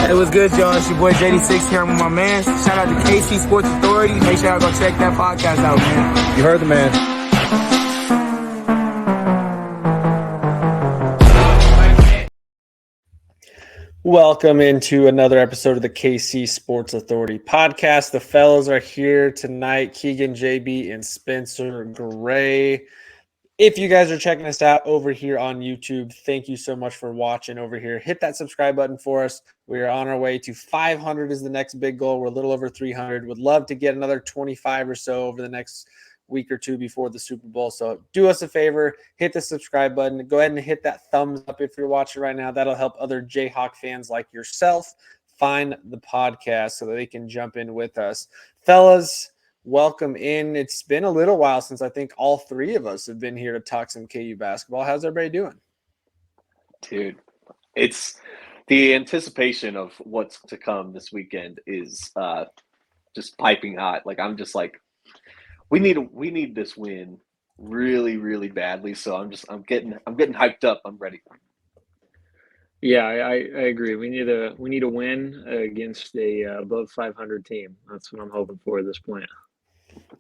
It was good, y'all. It's your boy JD6 here. I'm with my man. Shout out to KC Sports Authority. Make sure y'all go check that podcast out, man. You heard the man. Welcome into another episode of the KC Sports Authority podcast. The fellas are here tonight, Keegan, JB, and Spencer Gray. If you guys are checking us out over here on YouTube, thank you so much for watching over here. Hit that subscribe button for us. We are on our way to 500 is the next big goal. We're a little over 300. Would love to get another 25 or so over the next week or two before the Super Bowl. So do us a favor, hit the subscribe button. Go ahead and hit that thumbs up if you're watching right now. That'll help other Jayhawk fans like yourself find the podcast so that they can jump in with us. Fellas, welcome in. It's been a little while since I think all three of us have been here to talk some KU basketball. How's everybody doing? Dude, it's the anticipation of what's to come this weekend is just piping hot. Like I'm just like, we need this win really, really badly. So I'm getting hyped up. I'm ready. Yeah, I agree. We need a win against a above 500 team. That's what I'm hoping for at this point.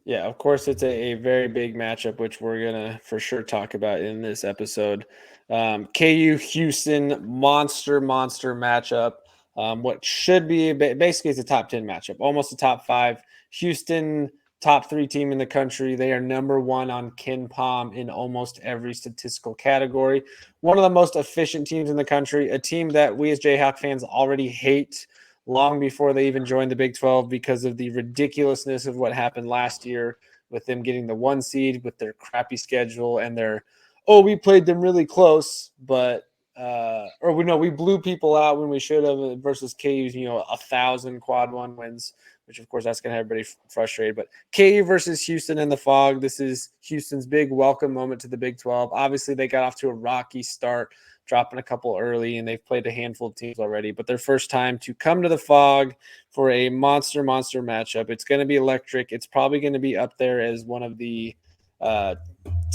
Yeah, of course, it's a very big matchup, which we're going to for sure talk about in this episode. KU Houston, monster matchup. What should be basically it's a top 10 matchup, almost a top 5. Houston, top 3 team in the country. They are number 1 on Kenpom in almost every statistical category. One of the most efficient teams in the country, a team that we as Jayhawk fans already hate long before they even joined the Big 12 because of the ridiculousness of what happened last year with them getting the 1 seed with their crappy schedule and their, we played them really close, but we blew people out when we should have versus KU's, 1,000 quad 1 wins, which of course that's going to have everybody frustrated. But KU versus Houston in the Phog. This is Houston's big welcome moment to the Big 12. Obviously, they got off to a rocky start, dropping a couple early, and they've played a handful of teams already. But their first time to come to the Phog for a monster matchup. It's going to be electric. It's probably going to be up there as one of the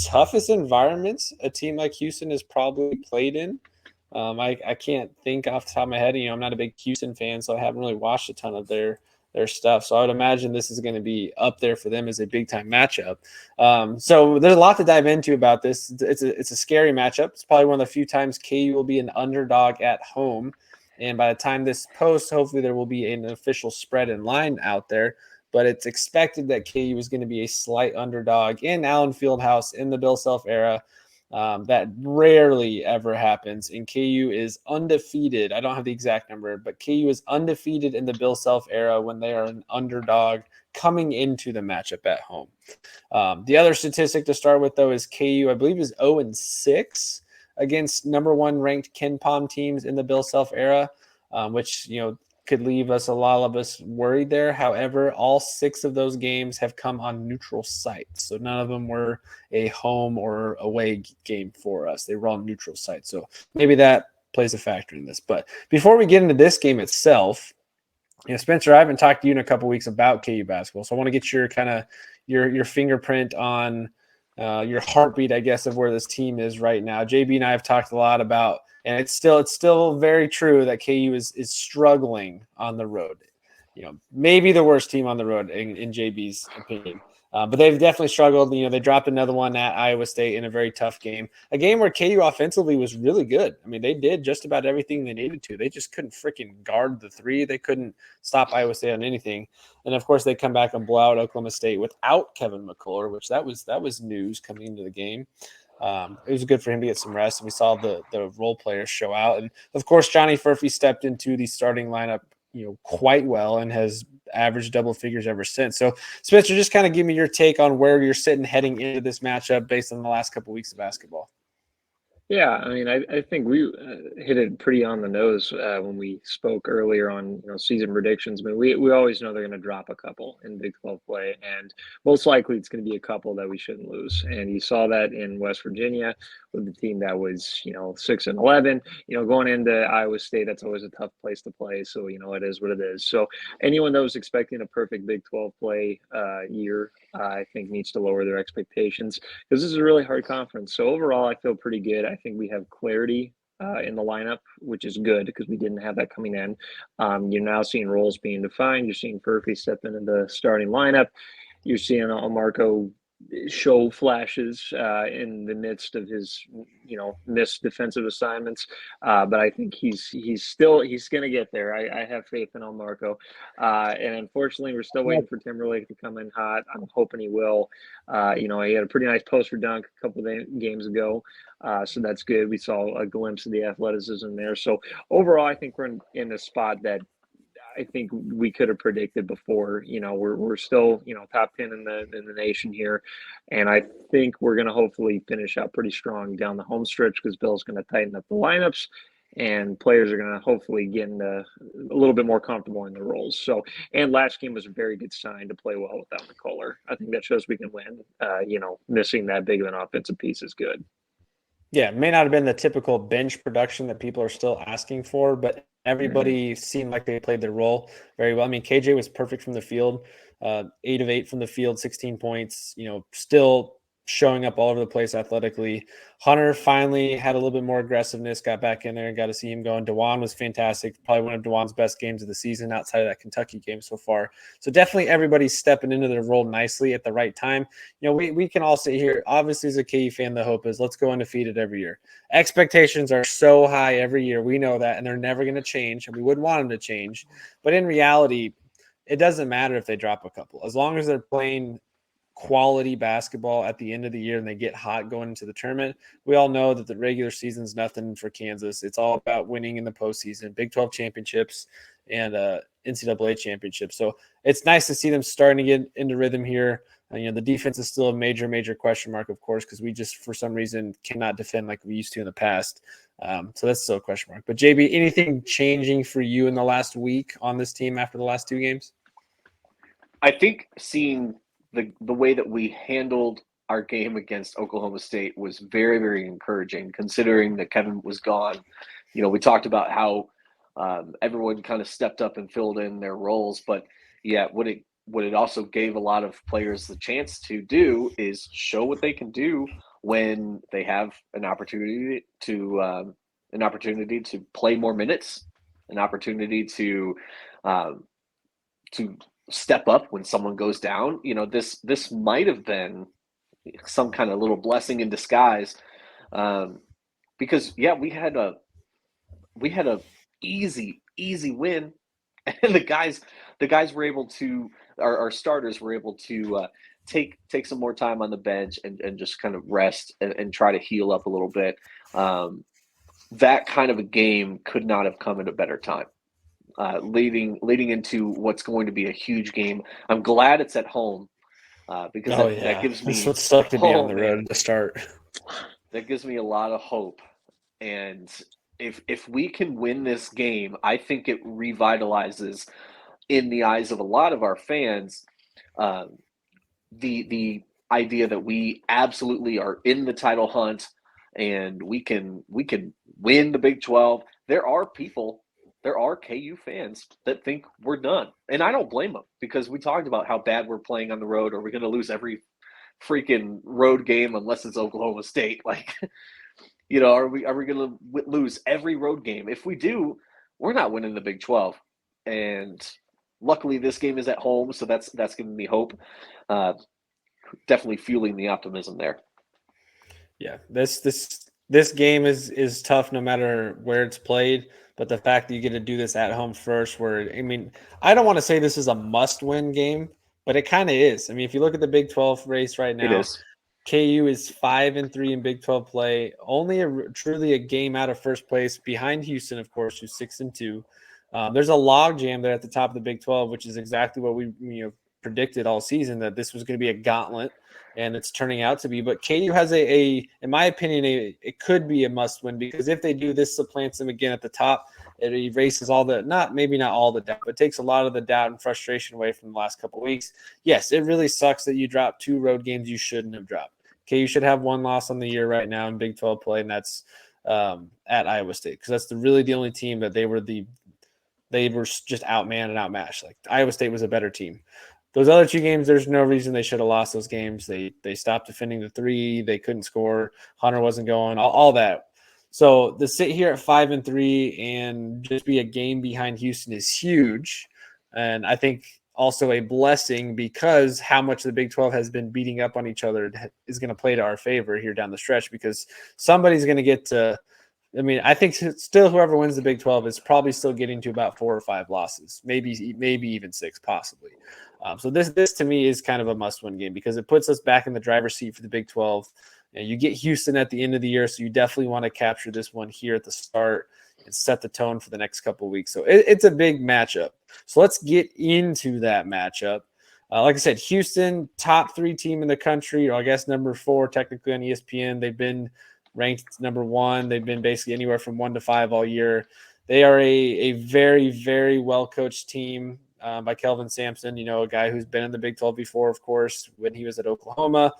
toughest environments a team like Houston has probably played in. I can't think off the top of my head. I'm not a big Houston fan, so I haven't really watched a ton of their stuff. So I would imagine this is going to be up there for them as a big-time matchup. So there's a lot to dive into about this. It's a scary matchup. It's probably one of the few times KU will be an underdog at home. And by the time this posts, hopefully there will be an official spread and line out there. But it's expected that KU is going to be a slight underdog in Allen Fieldhouse in the Bill Self era. That rarely ever happens, and KU is undefeated. I don't have the exact number, but KU is undefeated in the Bill Self era when they are an underdog coming into the matchup at home. The other statistic to start with, though, is KU, I believe, is 0-6 against number 1 ranked Kenpom teams in the Bill Self era, which, could leave a lot of us worried there. However, all 6 of those games have come on neutral sites. So none of them were a home or away game for us. They were all neutral sites. So maybe that plays a factor in this. But before we get into this game itself, Spencer, I haven't talked to you in a couple weeks about KU basketball. So I want to get your kind of your fingerprint on your heartbeat, I guess, of where this team is right now. JB and I have talked a lot about, and it's still very true that KU is struggling on the road. Maybe the worst team on the road in JB's opinion. But they've definitely struggled. They dropped another one at Iowa State in a very tough game. A game where KU offensively was really good. I mean, they did just about everything they needed to. They just couldn't freaking guard the 3. They couldn't stop Iowa State on anything. And, of course, they come back and blow out Oklahoma State without Kevin McCullough, which that was news coming into the game. It was good for him to get some rest, and we saw the role players show out. And, of course, Johnny Furphy stepped into the starting lineup quite well and has averaged double figures ever since. So, Spencer, just kind of give me your take on where you're sitting heading into this matchup based on the last couple of weeks of basketball. Yeah, I mean, I think we hit it pretty on the nose when we spoke earlier on, season predictions. I mean, we always know they're going to drop a couple in Big 12 play, and most likely it's going to be a couple that we shouldn't lose. And you saw that in West Virginia with the team that was, 6-11. Going into Iowa State, that's always a tough place to play. So, it is what it is. So anyone that was expecting a perfect Big 12 play year, I think needs to lower their expectations because this is a really hard conference. So overall, I feel pretty good. I think we have clarity in the lineup, which is good because we didn't have that coming in. You're now seeing roles being defined. You're seeing Furphy step into the starting lineup. You're seeing Marco show flashes in the midst of his, missed defensive assignments. But I think he's going to get there. I have faith in Marco. And unfortunately, we're still waiting for Timberlake to come in hot. I'm hoping he will. He had a pretty nice poster dunk a couple of games ago. So that's good. We saw a glimpse of the athleticism there. So overall, I think we're in a spot that I think we could have predicted before. We're still, top 10 in the nation here. And I think we're going to hopefully finish out pretty strong down the home stretch because Bill's going to tighten up the lineups and players are going to hopefully get a little bit more comfortable in their roles. So, and last game was a very good sign to play well without McCullough. I think that shows we can win. Missing that big of an offensive piece is good. Yeah, it may not have been the typical bench production that people are still asking for, but everybody seemed like they played their role very well. I mean, KJ was perfect from the field, 8 of 8 from the field, 16 points, still showing up all over the place athletically. Hunter finally had a little bit more aggressiveness, got back in there and got to see him going. DeJuan was fantastic, probably one of DeJuan's best games of the season outside of that Kentucky game so far. So definitely everybody's stepping into their role nicely at the right time. We can all sit here. Obviously, as a KU fan, the hope is let's go undefeated every year. Expectations are so high every year. We know that, and they're never going to change, and we wouldn't want them to change. But in reality, it doesn't matter if they drop a couple. As long as they're playing quality basketball at the end of the year and they get hot going into the tournament. We all know that the regular season's nothing for Kansas. It's all about winning in the postseason, Big 12 championships and NCAA championships. So it's nice to see them starting to get into rhythm here. The defense is still a major, major question mark, of course, because we just, for some reason, cannot defend like we used to in the past. So that's still a question mark. But JB, anything changing for you in the last week on this team after the last 2 games? I think seeing the way that we handled our game against Oklahoma State was very, very encouraging, considering that Kevin was gone. We talked about how everyone kind of stepped up and filled in their roles, but yeah, what it also gave a lot of players the chance to do is show what they can do when they have an opportunity to play more minutes, an opportunity to step up when someone goes down. This might have been some kind of little blessing in disguise, because we had a easy win, and the guys were able to, our starters were able to take some more time on the bench and just kind of rest and try to heal up a little bit. That kind of a game could not have come at a better time. Leading into what's going to be a huge game. I'm glad it's at home because that gives me. That's what sucked to be on the road to start. That gives me a lot of hope, and if we can win this game, I think it revitalizes, in the eyes of a lot of our fans, the idea that we absolutely are in the title hunt, and we can win the Big 12. There are KU fans that think we're done. And I don't blame them, because we talked about how bad we're playing on the road. Are we going to lose every freaking road game unless it's Oklahoma State? Are we going to lose every road game? If we do, we're not winning the Big 12. And luckily this game is at home, so that's giving me hope. Definitely fueling the optimism there. Yeah, this game is tough no matter where it's played. But the fact that you get to do this at home first, I don't want to say this is a must-win game, but it kind of is. I mean, if you look at the Big 12 race right now, it is. KU is 5-3 in Big 12 play, only truly a game out of first place, behind Houston, of course, who's 6-2. There's a log jam there at the top of the Big 12, which is exactly what we predicted all season, that this was going to be a gauntlet, and it's turning out to be. But KU has in my opinion, it could be a must-win, because if they do, this supplants them again at the top. It erases maybe not all the doubt, but takes a lot of the doubt and frustration away from the last couple of weeks. Yes, it really sucks that you dropped 2 road games you shouldn't have dropped. KU should have 1 loss on the year right now in Big 12 play, and that's at Iowa State, because that's really the only team that they were just outmanned and outmatched. Like, Iowa State was a better team. Those other 2 games, there's no reason they should have lost those games. They stopped defending the 3. They couldn't score. Hunter wasn't going, all that. So to sit here at 5-3 and just be a game behind Houston is huge. And I think also a blessing because how much the Big 12 has been beating up on each other is going to play to our favor here down the stretch, because somebody's going to get to, I mean, I think still whoever wins the Big 12 is probably still getting to about 4 or 5 losses, maybe even 6, possibly. So this to me is kind of a must-win game because it puts us back in the driver's seat for the Big 12. And you get Houston at the end of the year, so you definitely want to capture this one here at the start and set the tone for the next couple of weeks. So it's a big matchup. So let's get into that matchup. Like I said, Houston, top 3 team in the country, or I guess number 4 technically on ESPN. They've been ranked number 1. They've been basically anywhere from 1 to 5 all year. They are a very, very well-coached team by Kelvin Sampson, a guy who's been in the Big 12 before, of course, when he was at Oklahoma.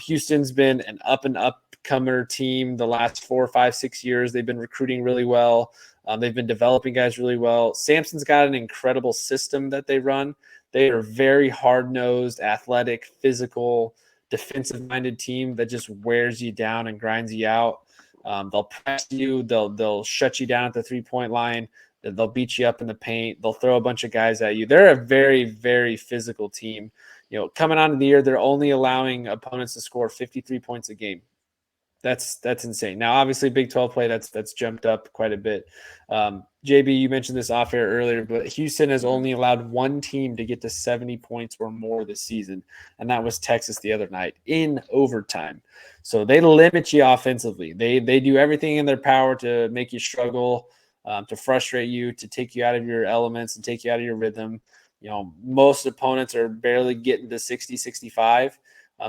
Houston's been an up-and-up-comer team the last 4, 5, 6 years. They've been recruiting really well. They've been developing guys really well. Sampson's got an incredible system that they run. They are a very hard-nosed, athletic, physical, defensive-minded team that just wears you down and grinds you out. They'll press you. They'll shut you down at the three-point line. They'll beat you up in the paint. They'll throw a bunch of guys at you. They're a very, very physical team. Coming onto the year, they're only allowing opponents to score 53 points a game. That's insane. Now, obviously, Big 12 play, that's jumped up quite a bit. JB, you mentioned this off air earlier, but Houston has only allowed one team to get to 70 points or more this season, and that was Texas the other night in overtime. So they limit you offensively. They do everything in their power to make you struggle, to frustrate you, to take you out of your elements and take you out of your rhythm. Most opponents are barely getting to 60, 65.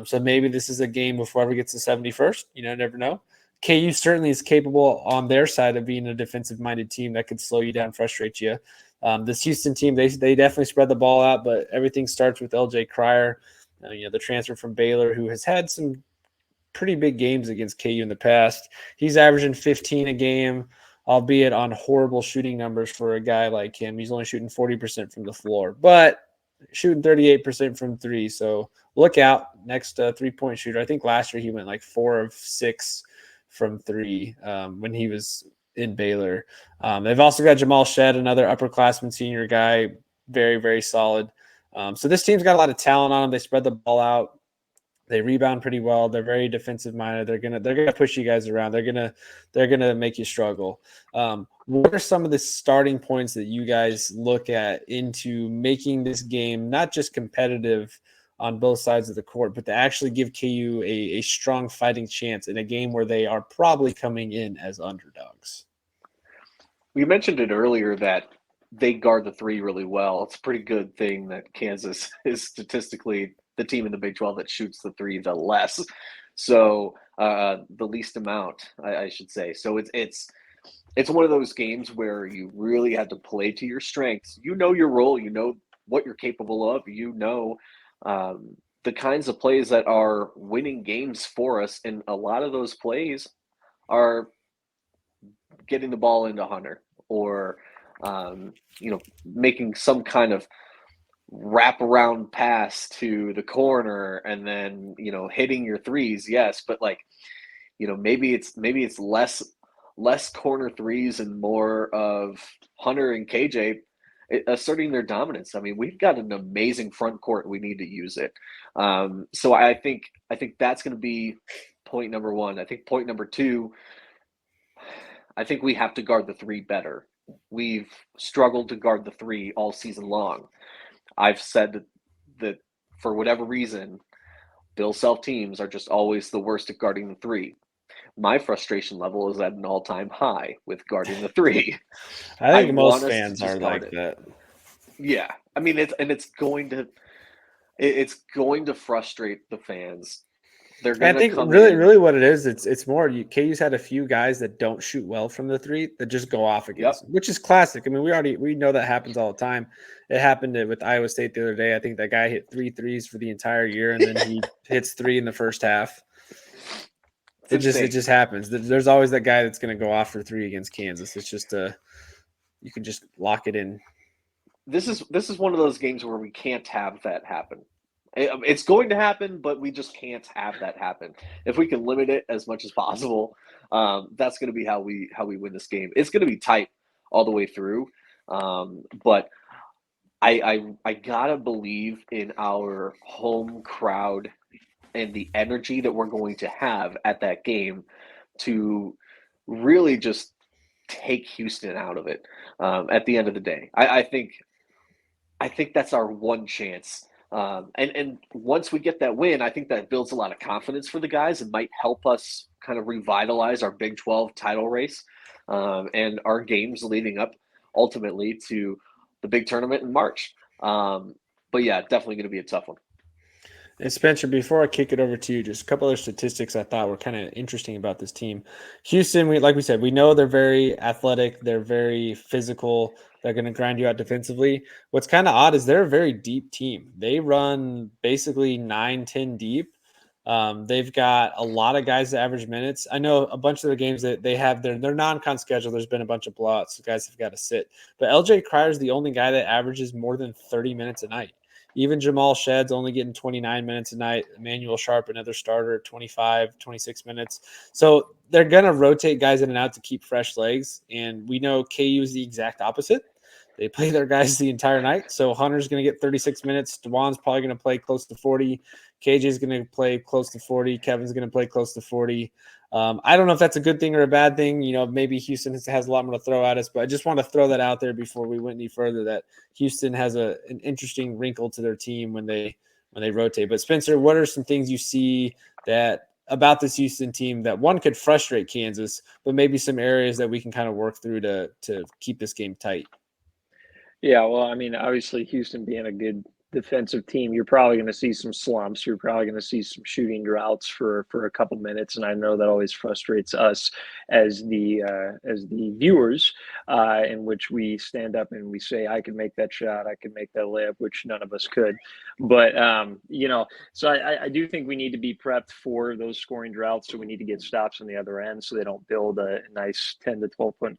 So maybe this is a game of whoever gets to 71st. Never know. KU certainly is capable on their side of being a defensive-minded team that could slow you down, frustrate you. This Houston team, they definitely spread the ball out, but everything starts with LJ Cryer, the transfer from Baylor, who has had some pretty big games against KU in the past. He's averaging 15 a game, albeit on horrible shooting numbers for a guy like him. He's only shooting 40% from the floor, but shooting 38% from 3. So look out, next 3-point shooter. I think last year he went like 4 of 6 from 3 when he was in Baylor. They've also got Jamal Shed, another upperclassman senior guy, very, very solid. So this team's got a lot of talent on them. They spread the ball out. They rebound pretty well. They're very defensive minded. They're gonna push you guys around. They're gonna make you struggle. What are some of the starting points that you guys look at into making this game not just competitive on both sides of the court, but to actually give KU a strong fighting chance in a game where they are probably coming in as underdogs? We mentioned it earlier that they guard the 3 really well. It's a pretty good thing that Kansas is statistically the team in the Big 12 that shoots the 3 the less. So the least amount, I should say. So it's one of those games where you really have to play to your strengths. You know your role. You know what you're capable of. You know the kinds of plays that are winning games for us. And a lot of those plays are getting the ball into Hunter or, making some kind of wraparound pass to the corner and then, hitting your 3s. Yes. But maybe it's less corner 3s and more of Hunter and KJ asserting their dominance. I mean, we've got an amazing front court. We need to use it. So I think that's going to be point number 1. I think point number 2, I think we have to guard the 3 better. We've struggled to guard the 3 all season long. I've said that for whatever reason, Bill Self teams are just always the worst at guarding the 3. My frustration level is at an all-time high with guarding the 3. I think most fans are like that. Yeah, I mean, it's going to frustrate the fans. They're going to. I think really what it is, it's more KU's had a few guys that don't shoot well from the 3 that just go off against, which is classic. I mean, we know that happens all the time. It happened with Iowa State the other day. I think that guy hit 3 threes for the entire year, and then he hits 3 in the first half. It just happens. There's always that guy that's going to go off for 3 against Kansas. It's just you can just lock it in. This is one of those games where we can't have that happen. It's going to happen, but we just can't have that happen. If we can limit it as much as possible, that's going to be how we win this game. It's going to be tight all the way through, but I gotta believe in our home crowd and the energy that we're going to have at that game to really just take Houston out of it at the end of the day. I think that's our one chance. And once we get that win, I think that builds a lot of confidence for the guys and might help us kind of revitalize our Big 12 title race and our games leading up ultimately to the big tournament in March. But yeah, definitely going to be a tough one. And Spencer, before I kick it over to you, just a couple other statistics I thought were kind of interesting about this team. Houston, like we said, we know they're very athletic. They're very physical. They're going to grind you out defensively. What's kind of odd is they're a very deep team. They run basically 9-10 deep. They've got a lot of guys that average minutes. I know a bunch of the games that they have, their non-con schedule, there's been a bunch of blowouts. So guys have got to sit. But LJ Cryer is the only guy that averages more than 30 minutes a night. Even Jamal Shedd's only getting 29 minutes a night. Emmanuel Sharp, another starter, 25, 26 minutes. So they're going to rotate guys in and out to keep fresh legs. And we know KU is the exact opposite. They play their guys the entire night. So Hunter's going to get 36 minutes. DeJuan's probably going to play close to 40. KJ's going to play close to 40. Kevin's going to play close to 40. I don't know if that's a good thing or a bad thing. You know, maybe Houston has a lot more to throw at us, but I just want to throw that out there before we went any further, that Houston has an interesting wrinkle to their team when they rotate. But Spencer, what are some things you see that about this Houston team that one could frustrate Kansas, but maybe some areas that we can kind of work through to keep this game tight? Yeah, well, I mean, obviously, Houston being a good defensive team, you're probably going to see some slumps. You're probably going to see some shooting droughts for a couple minutes, and I know that always frustrates us as the viewers, in which we stand up and we say, "I can make that shot, I can make that layup," which none of us could. But you know, so I do think we need to be prepped for those scoring droughts. So we need to get stops on the other end, so they don't build a nice 10 to 12 point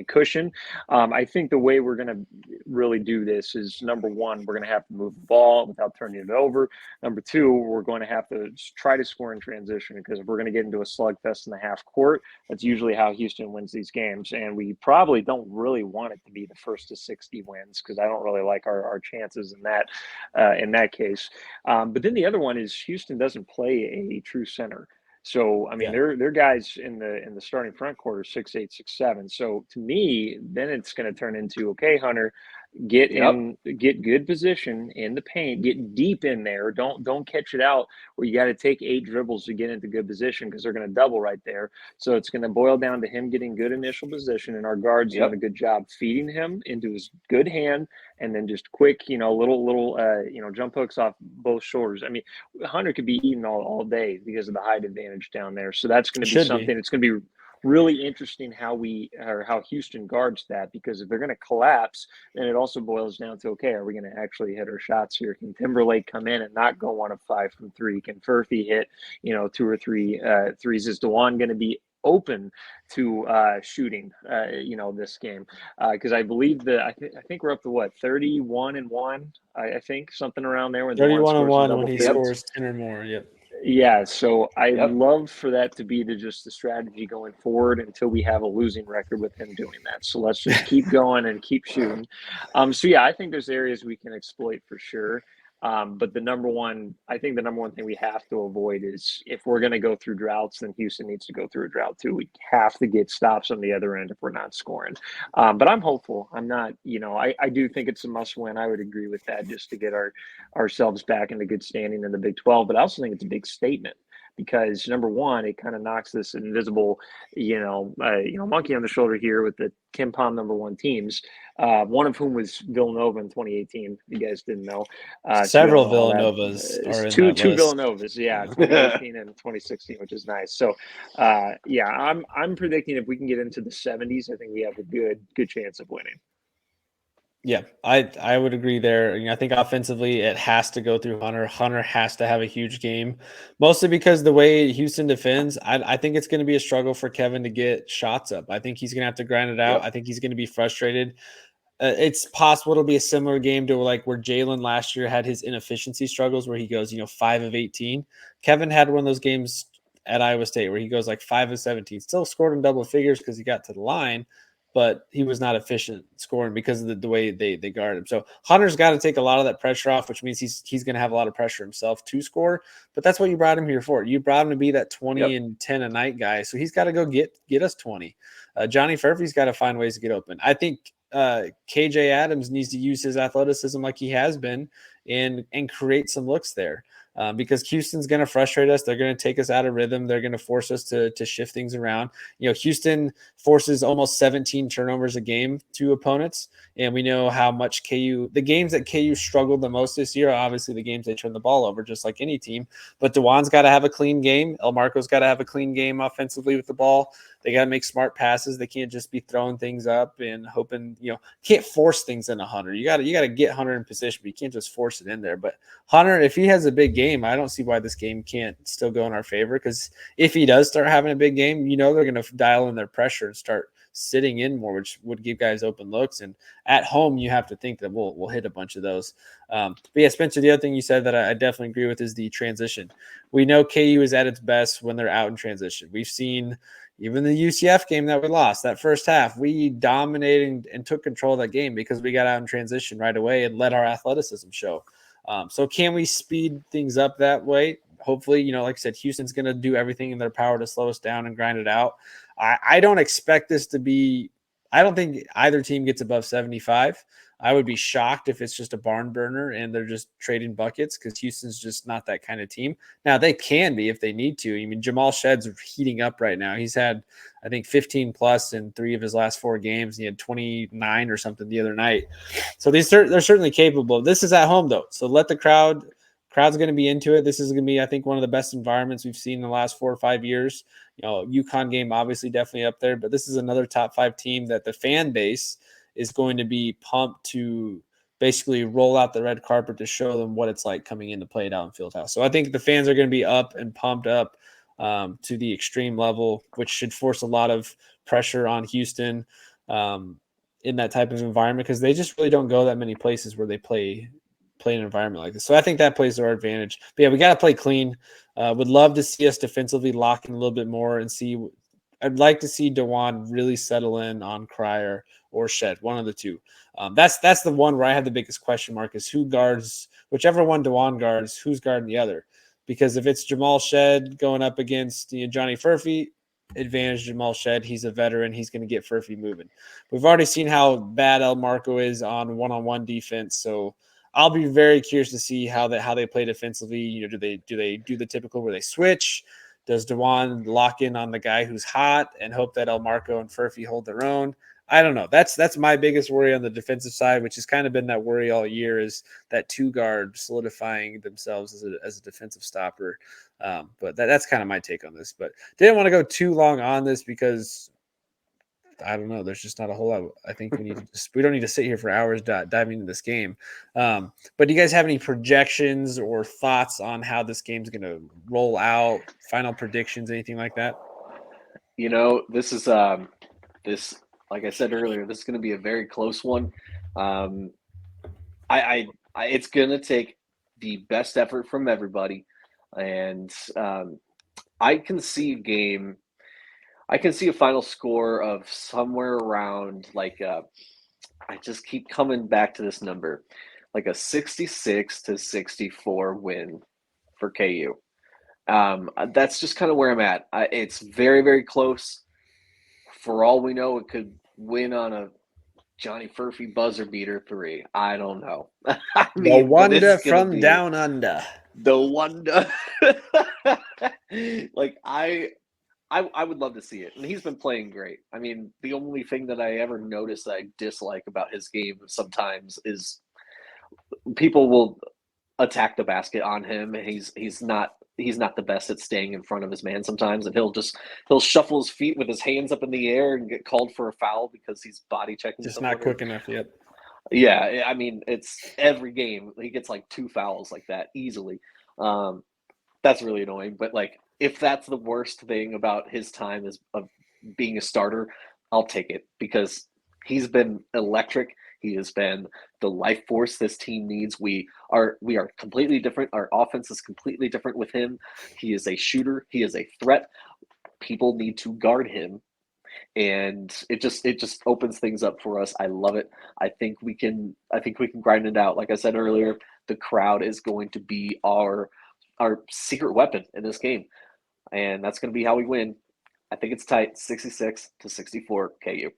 cushion. I think the way we're going to really do this is, number one, we're going to have to move the ball without turning it over. Number two, we're going to have to try to score in transition, because if we're going to get into a slugfest in the half court, that's usually how Houston wins these games. And we probably don't really want it to be the first to 60 wins, because I don't really like our chances in that case. But then the other one is Houston doesn't play a true center. So I mean, they're guys in the starting front court are 6'8", 6'7". So to me, then it's going to turn into, okay, Hunter, get good position in the paint, get deep in there. Don't catch it out where you got to take 8 dribbles to get into good position, because they're going to double right there. So it's going to boil down to him getting good initial position, and our guards doing a good job feeding him into his good hand, and then just quick, little jump hooks off both shoulders. I mean, Hunter could be eating all day because of the height advantage down there. So that's going to be something. It's going to be really interesting how Houston guards that, because if they're going to collapse, then it also boils down to, okay, are we going to actually hit our shots here? Can Timberlake come in and not go 1 of 5 from 3? Can Furphy hit 2 or 3 threes? Is DeJuan going to be open to shooting this game? Because I believe that I think we're up to what, 31-1, I think, something around there, when 31-1 when he scores 10 or more. Yeah, so I'd love for that to be just the strategy going forward until we have a losing record with him doing that. So let's just keep going and keep shooting. So yeah, I think there's areas we can exploit for sure. But the number one thing we have to avoid is, if we're going to go through droughts, then Houston needs to go through a drought too. We have to get stops on the other end if we're not scoring. But I'm hopeful. I'm not, I do think it's a must win. I would agree with that, just to get ourselves back into good standing in the Big 12. But I also think it's a big statement, because number one, it kind of knocks this invisible, monkey on the shoulder here with the Kenpom number 1 teams, one of whom was Villanova in 2018. You guys didn't know. Several Villanovas are in two that list. Villanovas, 2018 and 2016, which is nice. So, I'm predicting if we can get into the 70s, I think we have a good chance of winning. Yeah, I would agree there. I think offensively it has to go through Hunter. Hunter has to have a huge game, mostly because the way Houston defends, I think it's going to be a struggle for Kevin to get shots up. I think he's going to have to grind it out. I think he's going to be frustrated. it's possible it'll be a similar game to like where Jalen last year had his inefficiency struggles where he goes, 5 of 18. Kevin had one of those games at Iowa State where he goes like 5 of 17, still scored in double figures because he got to the line, but he was not efficient scoring because of the way they guard him. So Hunter's got to take a lot of that pressure off, which means he's going to have a lot of pressure himself to score. But that's what you brought him here for. You brought him to be that 20 and 10 a night guy. So he's got to go get us 20. Johnny Furphy's got to find ways to get open. I think KJ Adams needs to use his athleticism like he has been and create some looks there. Because Houston's going to frustrate us. They're going to take us out of rhythm. They're going to force us to shift things around. Houston forces almost 17 turnovers a game to opponents. And we know how much the games that KU struggled the most this year, are obviously the games they turn the ball over, just like any team. But DeJuan's got to have a clean game. El Marco's got to have a clean game offensively with the ball. They got to make smart passes. They can't just be throwing things up and hoping, can't force things into Hunter. You got to get Hunter in position, but you can't just force it in there. But Hunter, if he has a big game, I don't see why this game can't still go in our favor, because if he does start having a big game, they're going to dial in their pressure and start sitting in more, which would give guys open looks. And at home, you have to think that we'll hit a bunch of those. But yeah, Spencer, the other thing you said that I definitely agree with is the transition. We know KU is at its best when they're out in transition. We've seen even the UCF game that we lost, that first half, we dominated and took control of that game because we got out in transition right away and let our athleticism show. So can we speed things up that way? Hopefully, like I said, Houston's going to do everything in their power to slow us down and grind it out. I don't expect this to be – I don't think either team gets above 75. I would be shocked if it's just a barn burner and they're just trading buckets, because Houston's just not that kind of team. Now, they can be if they need to. I mean, Jamal Shedd's heating up right now. He's had, I think, 15-plus in 3 of his last 4 games. He had 29 or something the other night. So they're certainly capable. This is at home, though, so let the crowd's going to be into it. This is going to be, I think, one of the best environments we've seen in the last 4 or 5 years. UConn game obviously definitely up there, but this is another top 5 team that the fan base is going to be pumped to basically roll out the red carpet to show them what it's like coming in to play at Allen Fieldhouse. So I think the fans are going to be up and pumped up to the extreme level, which should force a lot of pressure on Houston in that type of environment, because they just really don't go that many places where they play an environment like this. So I think that plays to our advantage. But yeah, we got to play clean. Would love to see us defensively lock in a little bit more and see. I'd like to see DeJuan really settle in on Cryer or Shedd, one of the two. That's the one where I have the biggest question mark, is who guards, whichever one DeJuan guards, who's guarding the other. Because if it's Jamal Shedd going up against Johnny Furphy, advantage Jamal Shedd. He's a veteran. He's going to get Furphy moving. We've already seen how bad El Marco is on one-on-one defense, so I'll be very curious to see how they play defensively. Do they do the typical where they switch? Does DeJuan lock in on the guy who's hot and hope that El Marco and Furphy hold their own? I don't know. That's my biggest worry on the defensive side, which has kind of been that worry all year, is that 2 guard solidifying themselves as a defensive stopper. But that's kind of my take on this. But didn't want to go too long on this because I don't know. There's just not a whole lot. I think we don't need to sit here for hours diving into this game. But do you guys have any projections or thoughts on how this game's going to roll out? Final predictions, anything like that? This is this. Like I said earlier, this is going to be a very close one. It's going to take the best effort from everybody, and I can see a final score of somewhere around I just keep coming back to this number, like a 66-64 win for KU. That's just kind of where I'm at. It's very, very close. For all we know, it could win on a Johnny Furphy buzzer beater 3. I don't know. The wonder from down under. The wonder. I would love to see it. And he's been playing great. I mean, the only thing that I ever notice that I dislike about his game sometimes is people will attack the basket on him. And he's not the best at staying in front of his man sometimes, and he'll shuffle his feet with his hands up in the air and get called for a foul because he's body checking. Just not quick enough yet. Yeah, I mean, it's every game he gets like 2 fouls like that easily. That's really annoying. But if that's the worst thing about his time of being a starter, I'll take it, because he's been electric. He has been the life force this team needs. We are completely different. Our offense is completely different with him. He is a shooter. He is a threat. People need to guard him, and it just opens things up for us. I love it. I think we can grind it out. Like I said earlier, the crowd is going to be our secret weapon in this game, and that's going to be how we win. I think it's tight, 66-64 KU.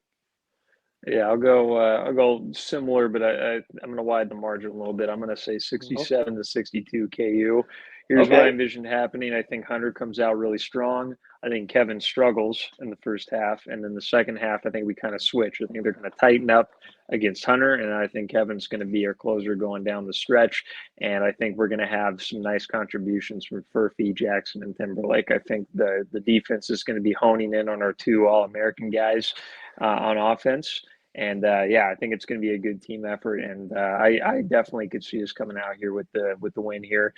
Yeah, I'll go similar, but I'm going to widen the margin a little bit. I'm going to say 67-62 KU. Here's what I envision happening. I think Hunter comes out really strong. I think Kevin struggles in the first half, and then the second half, I think we kind of switch. I think they're going to tighten up against Hunter, and I think Kevin's going to be our closer going down the stretch. And I think we're going to have some nice contributions from Furphy, Jackson, and Timberlake. I think the defense is going to be honing in on our two All-American guys on offense. And I think it's going to be a good team effort, and I definitely could see us coming out here with the win here.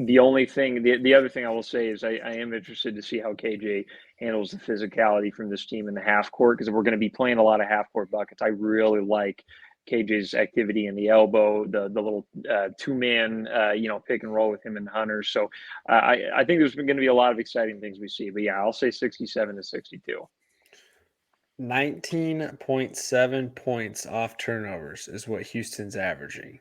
The only thing, the other thing I will say is I am interested to see how KJ handles the physicality from this team in the half court, because we're going to be playing a lot of half court buckets. I really like KJ's activity in the elbow, the little two-man pick and roll with him and Hunter. So I think there's going to be a lot of exciting things we see. But yeah, I'll say 67-62. 19.7 points off turnovers is what Houston's averaging.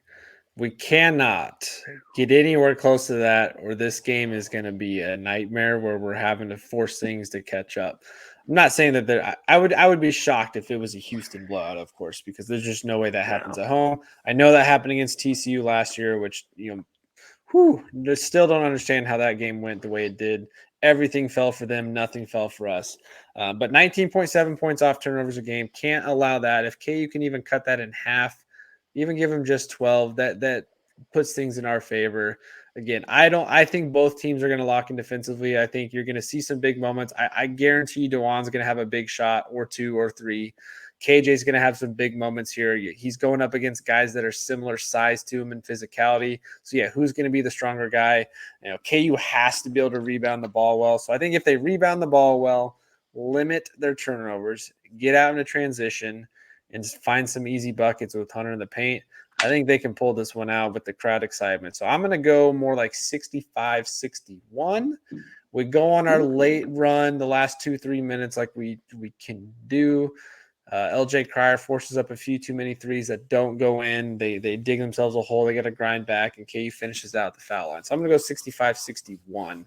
We cannot get anywhere close to that, or this game is going to be a nightmare where we're having to force things to catch up. I'm not saying that I would be shocked if it was a Houston blowout, of course, because there's just no way that happens at home. I know that happened against TCU last year, which, still don't understand how that game went the way it did. Everything fell for them. Nothing fell for us. But 19.7 points off turnovers a game, can't allow that. If KU can even cut that in half, even give them just 12, that puts things in our favor. Again, I think both teams are going to lock in defensively. I think you're going to see some big moments. I guarantee you DeJuan's going to have a big shot or two or three. KJ's going to have some big moments here. He's going up against guys that are similar size to him in physicality. So, yeah, who's going to be the stronger guy? KU has to be able to rebound the ball well. So I think if they rebound the ball well, limit their turnovers, get out into transition, and just find some easy buckets with Hunter in the paint, I think they can pull this one out with the crowd excitement. So I'm going to go more like 65-61. We go on our late run the last 2-3 minutes like we can do. LJ Cryer forces up a few too many threes that don't go in. They dig themselves a hole. They got to grind back, and KU finishes out the foul line. So I'm going to go 65-61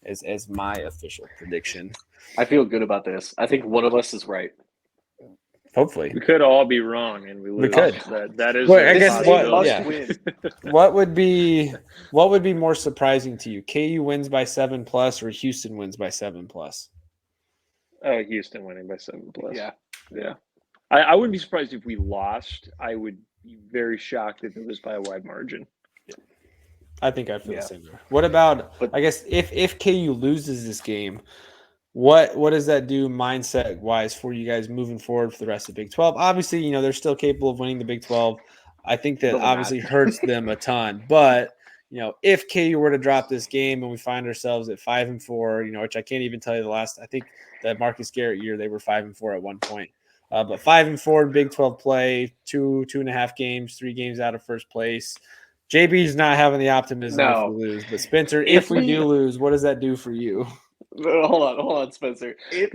as my official prediction. I feel good about this. I think one of us is right. Hopefully. We could all be wrong, and we lose. We could. That is. Well, I guess win. What would be more surprising to you? KU wins by 7+ or Houston wins by 7+? Houston winning by 7+. Yeah. I wouldn't be surprised if we lost. I would be very shocked if it was by a wide margin. I think I feel the same way. What about, I guess, if KU loses this game, what does that do mindset-wise for you guys moving forward for the rest of the Big 12? Obviously, they're still capable of winning the Big 12. I think that obviously hurts them a ton. But, if KU were to drop this game and we find ourselves at 5-4, which I can't even tell you I think that Marcus Garrett year, they were 5-4 at one point. But 5-4 in Big 12 play, 2.5 games, 3 games out of first place. JB's not having the optimism if we lose. But Spencer, if we do lose, what does that do for you? Hold on, Spencer. If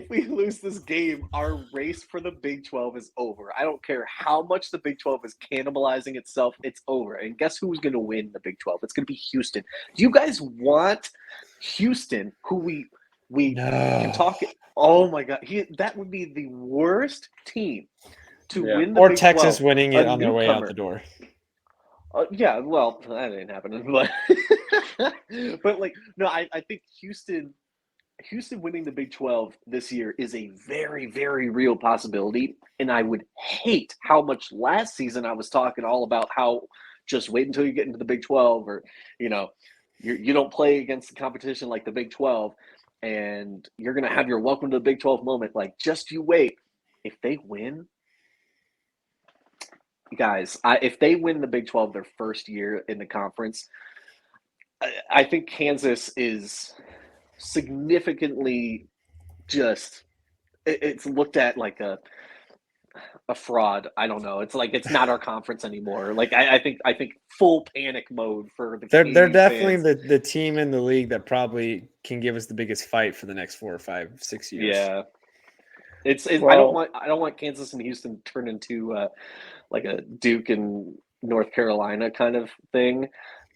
we lose this game, our race for the Big 12 is over. I don't care how much the Big 12 is cannibalizing itself. It's over. And guess who's going to win the Big 12? It's going to be Houston. Do you guys want Houston, who we can talk – oh, my God. That would be the worst team to win the Big 12. Or Texas winning it on their way out the door. Well, that ain't happening. But, I think Houston winning the Big 12 this year is a very, very real possibility. And I would hate how much last season I was talking all about how just wait until you get into the Big 12 or, you don't play against the competition like the Big 12 and you're going to have your welcome to the Big 12 moment. Like, just you wait. If they win, guys, if they win the Big 12 their first year in the conference, I think Kansas is significantly it's looked at like a fraud. I don't know. It's like it's not our conference anymore. Like I think full panic mode for the They're KU definitely fans. the team in the league that probably can give us the biggest fight for the next 4 or 5, 6 years. Yeah. I don't Well, want Kansas and Houston to turn into like a Duke and North Carolina kind of thing.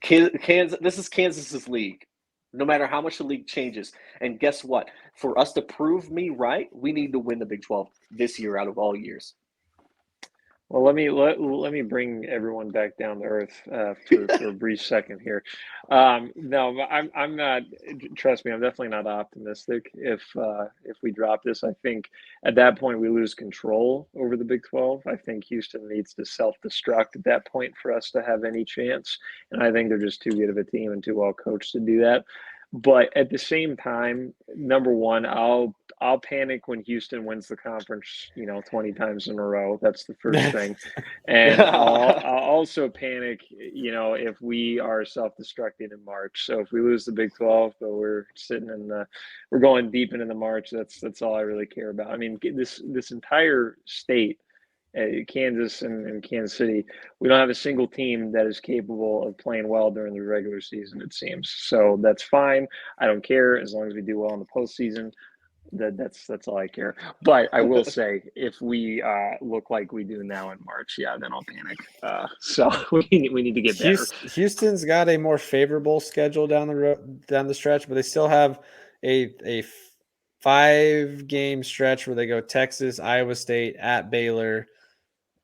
Kansas, this is Kansas's league. No matter how much the league changes, and guess what? For us to prove me right, we need to win the Big 12 this year out of all years. Well, let me bring everyone back down to earth for a brief second here. No, I'm not. Trust me, I'm definitely not optimistic. If we drop this, I think at that point we lose control over the Big 12. I think Houston needs to self-destruct at that point for us to have any chance, and I think they're just too good of a team and too well coached to do that. But at the same time, number one, I'll panic when Houston wins the conference, 20 times in a row. That's the first thing. And I'll also panic, if we are self-destructing in March. So if we lose the Big 12, but we're going deep into the March, that's all I really care about. I mean, this entire state, Kansas and Kansas City, we don't have a single team that is capable of playing well during the regular season, it seems. So that's fine. I don't care as long as we do well in the postseason. That's all I care. But I will say, if we look like we do now in March, yeah, then I'll panic. So we need to get better. Houston's got a more favorable schedule down the stretch, but they still have a 5-game stretch where they go Texas, Iowa State, at Baylor,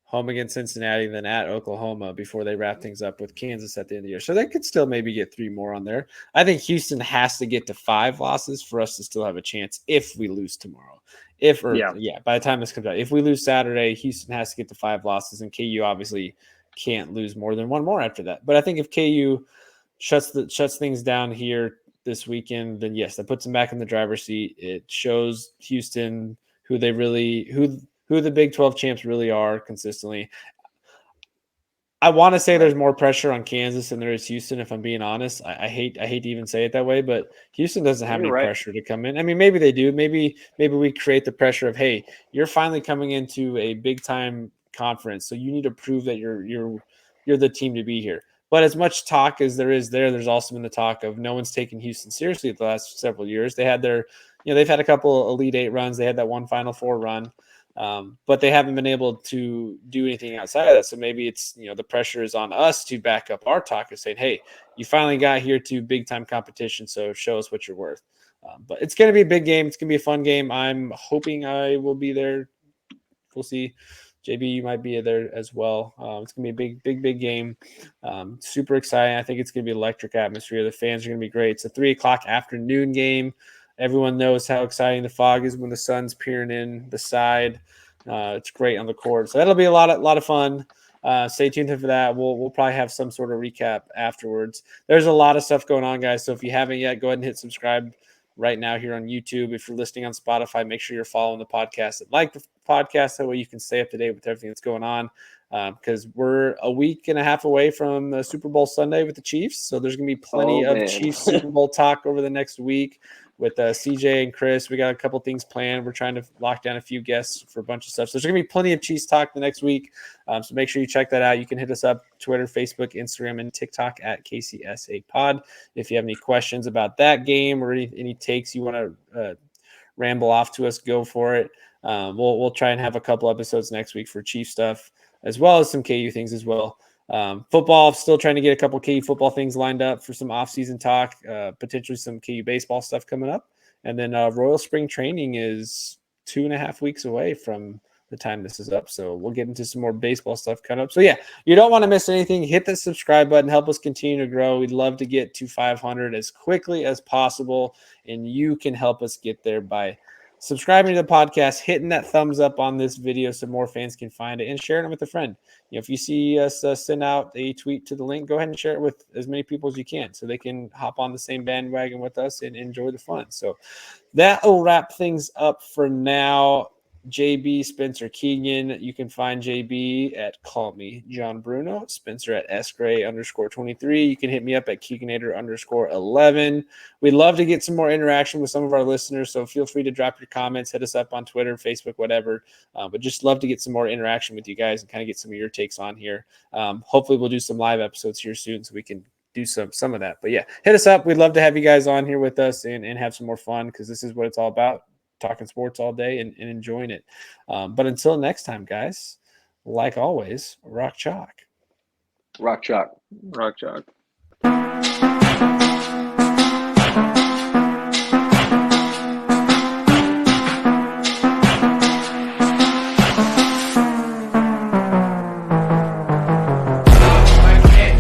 home against Cincinnati, then at Oklahoma before they wrap things up with Kansas at the end of the year. So they could still maybe get 3 more on there. I think Houston has to get to 5 losses for us to still have a chance if we lose tomorrow. By the time this comes out, if we lose Saturday, Houston has to get to 5 losses, and KU obviously can't lose more than 1 more after that. But I think if KU shuts things down here this weekend, then yes, that puts them back in the driver's seat. It shows Houston who the Big 12 champs really are consistently. I want to say there's more pressure on Kansas than there is Houston, if I'm being honest. I hate to even say it that way, but Houston doesn't have any pressure to come in. I mean, maybe they do. Maybe we create the pressure of, hey, you're finally coming into a big time conference, so you need to prove that you're the team to be here. But as much talk as there's also been the talk of no one's taken Houston seriously the last several years. They had they've had a couple Elite 8 runs. They had that one Final Four run. But they haven't been able to do anything outside of that. So maybe it's, the pressure is on us to back up our talk of saying, hey, you finally got here to big time competition. So show us what you're worth. But it's going to be a big game. It's going to be a fun game. I'm hoping I will be there. We'll see. JB, you might be there as well. It's going to be a big game. Super exciting. I think it's going to be electric atmosphere. The fans are going to be great. It's a 3:00 afternoon game. Everyone knows how exciting the Phog is when the sun's peering in the side. It's great on the court. So that'll be a lot of fun. Stay tuned for that. We'll probably have some sort of recap afterwards. There's a lot of stuff going on, guys. So if you haven't yet, go ahead and hit subscribe right now here on YouTube. If you're listening on Spotify, make sure you're following the podcast and like the podcast. That way you can stay up to date with everything that's going on. Because we're a week and a half away from the Super Bowl Sunday with the Chiefs. So there's going to be plenty of Chiefs Super Bowl talk over the next week with CJ and Chris. We got a couple things planned. We're trying to lock down a few guests for a bunch of stuff. So there's going to be plenty of Chiefs talk the next week. So make sure you check that out. You can hit us up Twitter, Facebook, Instagram, and TikTok at KCSA Pod. If you have any questions about that game or any takes you want to ramble off to us, go for it. We'll try and have a couple episodes next week for Chief stuff, as well as some KU things as well. Football, still trying to get a couple KU football things lined up for some off-season talk, potentially some KU baseball stuff coming up. And then Royal Spring Training is 2.5 weeks away from the time this is up. So we'll get into some more baseball stuff coming up. So yeah, you don't want to miss anything. Hit the subscribe button. Help us continue to grow. We'd love to get to 500 as quickly as possible. And you can help us get there by subscribing to the podcast, hitting that thumbs up on this video so more fans can find it, and sharing it with a friend. If you see us send out a tweet to the link, go ahead and share it with as many people as you can so they can hop on the same bandwagon with us and enjoy the fun. So that will wrap things up for now. JB Spencer Keegan. You can find JB at Call Me John Bruno, Spencer at sgray_23. You can hit me up at Keeganator_11. We'd love to get some more interaction with some of our listeners, so feel free to drop your comments, hit us up on Twitter, Facebook, whatever. But just love to get some more interaction with you guys and kind of get some of your takes on here. Hopefully we'll do some live episodes here soon so we can do some of that. But yeah, hit us up. We'd love to have you guys on here with us and have some more fun, because this is what it's all about. Talking sports all day and enjoying it. But until next time, guys, like always, rock chalk. Rock chalk. Rock chalk.